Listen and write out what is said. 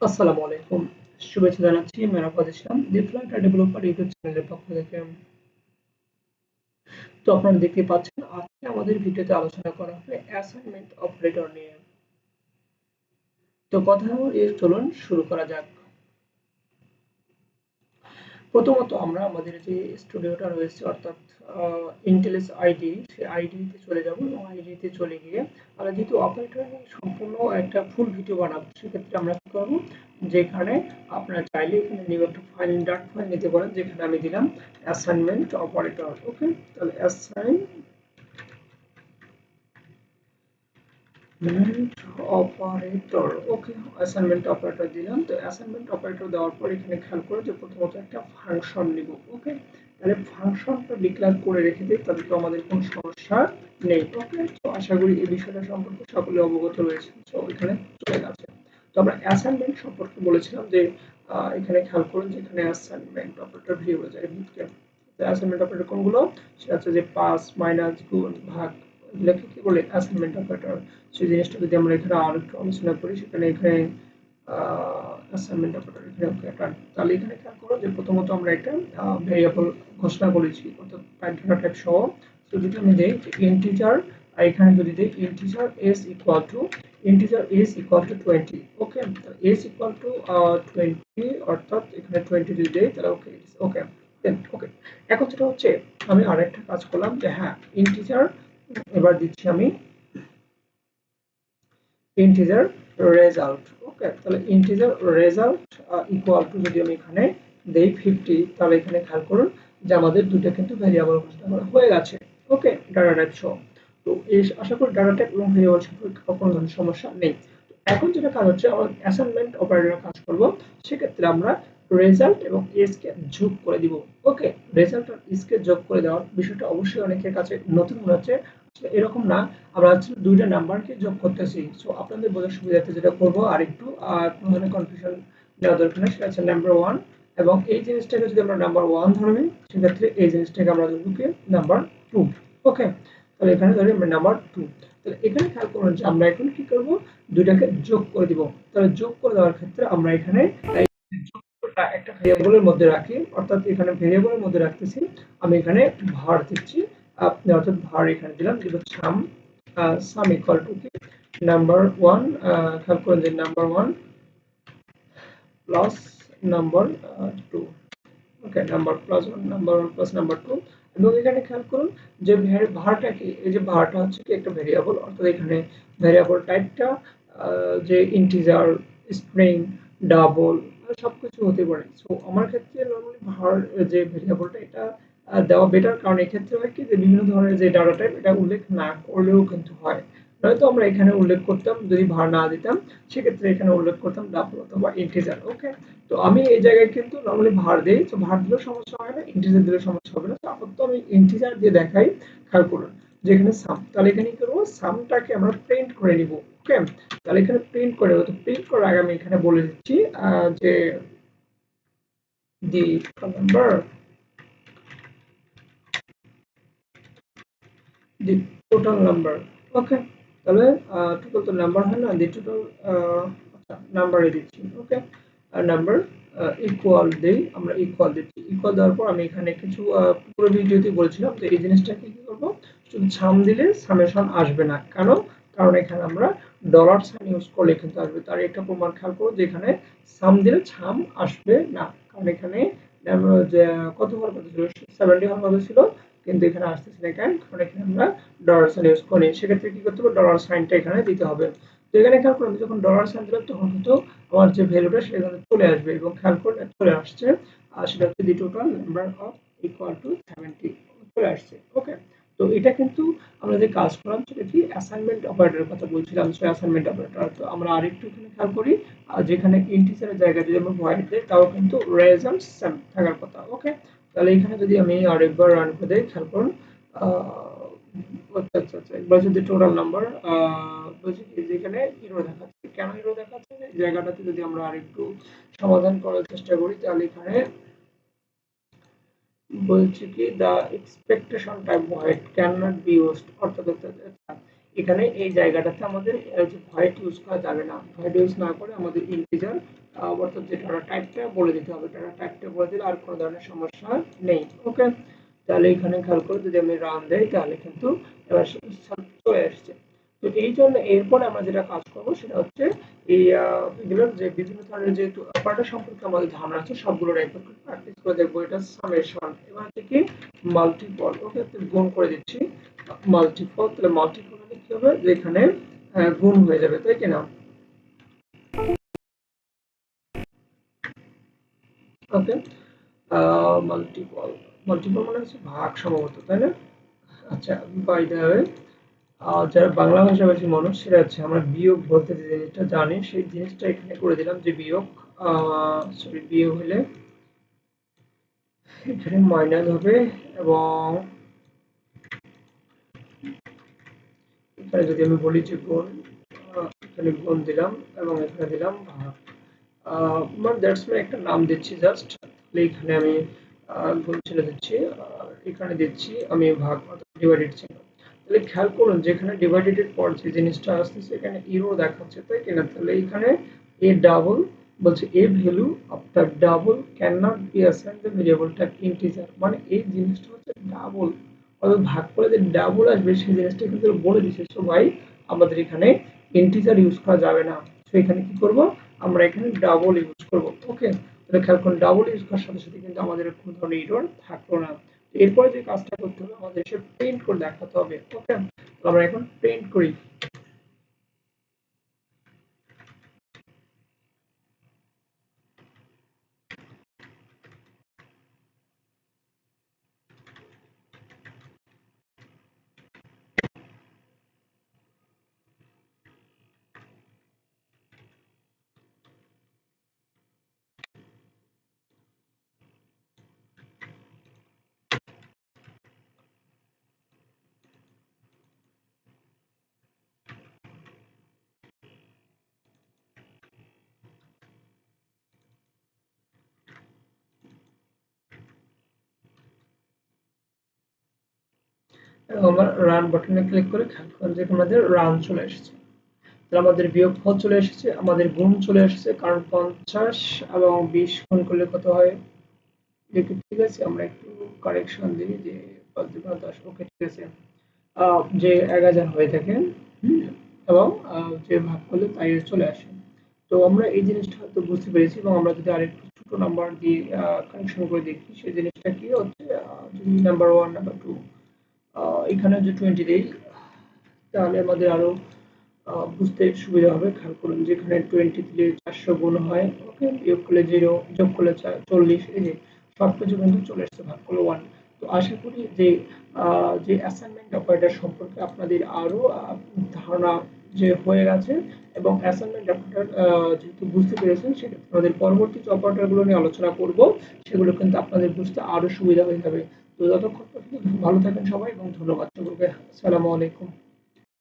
আসসালামু আলাইকুম, শুভেচ্ছা জানাচ্ছি। মেরাফত ইসলাম দি ফ্লাটার ডেভেলপার ইউটিউব চ্যানেলের পক্ষ থেকে। তো আপনারা দেখতে পাচ্ছেন, আজকে আমাদের ভিডিওতে আলোচনা করা হবে অ্যাসাইনমেন্ট অপারেটর নিয়ে। তো কথা চলুন শুরু করা যাক। প্রথমত আমরা আমাদের যে স্টুডিওটা রয়েছে অর্থাৎ ইন্টেলেস আইডি, সেই আইডিতে চলে যাব এবং আইডিতে চলে গিয়ে আমরা যেহেতু অপারেটর সম্পূর্ণ একটা ফুল ভিডিও বানাবো, সেক্ষেত্রে আমরা কি করবো, যেখানে আপনারা চাইলে এখানে নিউ একটা ফাইল ডট ফাইল নিতে পারেন, যেখানে আমি দিলাম অ্যাসাইনমেন্ট অপারেটর। ওকে, তাহলে অপারেটর, ওকে, অ্যাসাইনমেন্ট অপারেটর দিলাম। তো অ্যাসাইনমেন্ট অপারেটর দেওয়ার পর এখানে খেয়াল করে যে প্রথমত একটা ফাংশন নিব। ওকে, তাহলে ফাংশনটা ডিক্লেয়ার করে রেখে দিই, তাহলে তো আমাদের কোনো সমস্যা নেই। ওকে, তো আশা করি এই বিষয়টা সম্পর্কে সকলে অবগত রয়েছে। তো এখানে চলে গেছে। তো আমরা অ্যাসাইনমেন্ট সম্পর্কে বলেছিলাম যে এখানে খেয়াল করুন যে এখানে অ্যাসাইনমেন্ট অপারেটর ভেরিয়েবল যায় ভিতরে। অ্যাসাইনমেন্ট অপারেটর কোনগুলো, সেটা হচ্ছে যে প্লাস, মাইনাস, গুণ, ভাগ, এগুলোকে কি বলে অ্যাসাইনমেন্ট অপারেটর। সেই জিনিসটা যদি আমরা এখানে আর একটু আলোচনা করি, সেখানে এখানে অ্যাসাইনমেন্ট অপারেটর এখানে ওকে একটা, তাহলে এখানে খেয়াল করো যে প্রথমত আমরা একটা ভেরিয়েবল ঘোষণা করেছি অর্থাৎ ডেটা টাইপ সহ। তো যদি আমি দেই ইন্টিজার, আর এখানে যদি দেই integer s equal to 20। Okay, s equal to 20, অর্থাৎ এখানে 20 যদি দেই তাহলে ওকে, ওকে ওকে। এখন যেটা হচ্ছে, আমি আরেকটা কাজ করলাম যে হ্যাঁ, ইন্টিজার এবার দিচ্ছি আমি ইন্টিজার রেজাল্ট। ওকে, তাহলে ইন্টিজার রেজাল্ট ইকুয়াল টু যদি আমি এখানে দেই 50, তাহলে এখানে খেয়াল করুন যে আমাদের দুটো কিন্তু ভেরিয়েবল ঘোষণা করা হয়ে গেছে। ওকে, ডাটা টাইপ সহ। তো এই আশা করি ডাটা টাইপ এবং ভেরিয়েবল সম্পর্কে কোনো ধরনের সমস্যা নেই। এখন যেটা কাজ হচ্ছে, আমরা অ্যাসাইনমেন্ট অপারেটরের কাজ করব। সেক্ষেত্রে আমরা রেজাল্ট এবং এস কে যোগ করে দিব। ওকে, রেজাল্ট আর এস কে যোগ করে দেওয়ার বিষয়টা অবশ্যই অনেকের কাছে নতুন মনে হচ্ছে। এরকম না, আমরা হচ্ছে দুইটা নাম্বারকে যোগ করতেছি। সো আপনাদের বোঝার সুবিধার্থে যেটা করব, আর একটু কোনো ধরনের কনফিউশন নেওয়া দরকার নেই, সেটা হচ্ছে নাম্বার ওয়ান, এবং এই জিনিসটাকে যদি আমরা নাম্বার ওয়ান ধরবি, সেক্ষেত্রে এই জিনিসটাকে আমরা ধরবো কি নাম্বার টু। ওকে, তাহলে এখানে ধরি আমরা নাম্বার টু। তাহলে এখানে খেয়াল করুন যে আমরা এখন কি করব, দুইটাকে যোগ করে দিব। তাহলে যোগ করে দেওয়ার ক্ষেত্রে আমরা এখানে একটা ভেরিয়েবলের মধ্যে রাখি, অর্থাৎ এখানে ভেরিয়েবলের মধ্যে রাখতেছি, আমি এখানে ভার দিচ্ছি। আপনি অর্থাৎ ভার এখানে দিলাম, দিব সাম, সাম ইকুয়াল টু কি নাম্বার ওয়ান। খেয়াল করেন যে number one plus number two. Okay, number plus one, number one plus number two. এবং এখানে খেয়াল করুন যে ভারটা কি, এই যে ভারটা হচ্ছে কি একটা ভেরিয়েবল, অর্থাৎ এখানে ভেরিয়েবল টাইপটা যে ইন্টিজার, স্ট্রিং, ডাবল, সবকিছু হতে পারে। সো আমার ক্ষেত্রে নরমালি ভার যে ভেরিয়েবলটা, এটা দেওয়া বেটার, কারণ এক্ষেত্রে হয় কি যে বিভিন্ন ধরনের যে ডাটা টাইপ, এটা উল্লেখ না করলেও কিন্তু হয়। নয়তো আমরা এখানে উল্লেখ করতাম, যদি ভার না দিতাম সেক্ষেত্রে এখানে উল্লেখ করতাম ডাবল অথবা ইন্টিজার। ওকে, তো আমি এই জায়গায় কিন্তু নরমালি ভার দেই, তো ভার দিলেও সমস্যা হয় না, ইন্টিজার দিলেও সমস্যা হবে না। তো আপাতত আমি ইন্টিজার দিয়ে দেখাই। খেয়াল করুন যেখানে সাম, তাহলে এখানে কি করবো, সামটাকে আমরা প্রিন্ট করে নিব। ওকে, তাহলে এখানে প্রিন্ট করে নেবো। তো প্রিন্ট করার আগে আমি এখানে বলে দিচ্ছি যে the number, the total number. Okay, তাহলে টোটাল তো নাম্বার হয় না, দি টোটাল নাম্বারে দিচ্ছি। ওকে, আর নাম্বার ইকুয়াল দেই, আমরা ইকুয়াল দিচ্ছি। ইকুয়াল দেওয়ার পর আমি এখানে কিছু পুরো ভিডিওতে বলছিলাম যে এই জিনিসটাকে কি করব, শুধু সাম দিলে সামেশন আসবে না। কেন, কারণ এখানে আমরা ডলার সাইন ইউজ করলে কিন্তু আসবে। তার একটা প্রমাণ খেয়াল করো যে এখানে সাম দিলে সাম আসবে না, কারণ এখানে যে কত হওয়ার কথা ছিল, 70 হওয়ার কথা ছিল, কিন্তু এখানে আসতেছে না। কেন, কারণ এখানে আমরা ডলার সাইন ইউজ করি। সেক্ষেত্রে কি করতে হবে, ডলার সাইনটা এখানে দিতে হবে। তো এখানে খেয়াল করুন, যখন ডলার সাইন দিলাম তখন কিন্তু আমার যে ভ্যালুটা সেটা এখানে চলে আসবে, এবং খেয়াল করুন চলে আসছে। আর সেটা হচ্ছে দি total number of equal to 70 চলে আসছে। ওকে, তো এটা কিন্তু আমরা যে কাজ করলাম সেটা কি অ্যাসাইনমেন্ট অপারেটরের কথা বলছিলাম। সো অ্যাসাইনমেন্ট অপারেটর, তো আমরা আরেকটু এখানে খেয়াল করি, যেখানে ইন্টিজারের জায়গায় যদি আমরা ভয়েড দিই, তাও কিন্তু রেজাল্ট সেম থাকার কথা। ওকে, তাহলে এখানে যদি আমি আরেকবার রান করে দেই, খেয়াল করুন আচ্ছা আচ্ছা আচ্ছা, এবার যদি টোটাল নাম্বার বলছি কি, যেখানে ইরো দেখাচ্ছে, কেন ইরো দেখাচ্ছে, এই জায়গাটাতে যদি আমরা আরেকটু সমাধান করার চেষ্টা করি, তাহলে এখানে বলছি কি the expectation type void can not be used, অর্থাৎ এখানে এই জায়গাটাতে আমাদের যে ভয়েড ইউজ করা যাবে না। ভয়েড ইউজ না করে আমাদের ইন্টিজার অর্থাৎ যে ডাটা টাইপটা বলে দিতে হবে, ডাটা টাইপটা বলে দিলে আর কোনো ধরনের সমস্যা নেই। ওকে, তাহলে এখানে খেয়াল করে যদি আমি রান দেই তাহলে কিন্তু এবার চলে আসছে। তো এই জন্য এরপরে আমরা যেটা কাজ করব সেটা হচ্ছে এই এগুলোর যে বিভিন্ন ধরনের যেহেতু অপারেটর সম্পর্কে আমাদের ধারণা আছে সবগুলোর একবার করে প্র্যাকটিস করে দেখবো। এটা সামেশন, এবার হচ্ছে কি মাল্টিপল। ওকে, গুণ করে দিচ্ছি মাল্টিপল। তাহলে মাল্টিপল মানে কি হবে, যেখানে গুণ হয়ে যাবে, তাই কি না? ওকে, মাল্টিপল, মাল্টিপল মানে হচ্ছে ভাগ সম্ভবত, তাই না? আচ্ছা, বাই দ্য ওয়ে যারা বাংলা ভাষাভাষী মানুষ সেটা হচ্ছে আমরা বিয়োগ বলতে যে জিনিসটা জানি সেই জিনিসটা এখানে করে দিলাম যে বিয়োগ, সরি বিয়োগ হলে এখানে মাইনাস হবে এবং এখানে যদি আমি বলি যে গুণ, এখানে গুণ দিলাম এবং এখানে দিলাম ভাগ। মানে দ্যাটস মানে একটা নাম দিচ্ছি জাস্ট, তাহলে এখানে আমি গুণ ছেড়ে দিচ্ছি আর এখানে দিচ্ছি আমি ভাগ অর্থাৎ ডিভাইডেড চিহ্ন। তাহলে খেয়াল করুন যেখানে ডিভাইডেড এর পর যে জিনিসটা আসতেছে এখানে ইরো দেখাচ্ছে, তাই কিনা? তাহলে এখানে এ ডাবল বলছে a value of the double can not be assigned the variable type integer, মানে এই জিনিসটা হচ্ছে ডাবল অর্থাৎ ভাগ করে যে ডাবল আসবে সেই জিনিসটা কিন্তু বলে দিচ্ছে। সো ভাই আমাদের এখানে ইন্টিজার ইউজ করা যাবে না, সো এখানে কি করব, আমরা এখানে ডাবল ইউজ করব। ওকে, তাহলে খেয়াল করুন ডাবল ইউজ করার সাথে সাথে কিন্তু আমাদের কোনো ধরনের এরর থাকলো না। এরপরে যে কাজটা করতে হবে আমাদের এসে প্রিন্ট করে দেখাতে হবে। ওকে, আমরা এখন প্রিন্ট করি। এবং আমরা রান বাটনে ক্লিক করে খেয়াল করুন যে আমাদের রান চলে এসেছে। তাহলে আমাদের বিয়োগফল চলে এসেছে, আমাদের গুণ চলে এসেছে, কারণ 50 এবং 20 গুণ করলে কত হয়, ঠিক আছে? আমরা একটু কারেকশন দিই যে 5 2 10। ওকে, ঠিক আছে। যে 1000 হয়ে থাকে, এবং যে ভাগ করলে তাই চলে আসে। তো আমরা এই জিনিসটা হয়তো বুঝতে পেরেছি এবং আমরা যদি আরেকটু ছোট নাম্বার দিয়ে কারেকশন করে দেখি সেই জিনিসটা কি হচ্ছে, যদি নাম্বার 1 নাম্বার 2 এখানে যে 20 দেই তাহলে আমাদের আরো বুঝতে সুবিধা হবে। খেয়াল করুন যেখানে 20 দিলে 400 গুণ হয়। ওকে, বিয়োগ করলে 0, যোগ করলে 40, এই যে সবকিছু কিন্তু চলে এসেছে, ভাগ করলে 1। তো আশা করি যে যে অ্যাসাইনমেন্ট অপারেটর সম্পর্কে আপনাদের আরো ধারণা যে হয়ে গেছে এবং অ্যাসাইনমেন্ট অপারেটর যেহেতু বুঝতে পেরেছেন সেক্ষেত্রে আমাদের পরবর্তী যে অপারেটরগুলো নিয়ে আলোচনা করব সেগুলো কিন্তু আপনাদের বুঝতে আরো সুবিধা হয়ে যাবে। তো ততক্ষণ পর্যন্ত ভালো থাকেন সবাই এবং ধন্যবাদ সকলকে। আসসালামু আলাইকুম।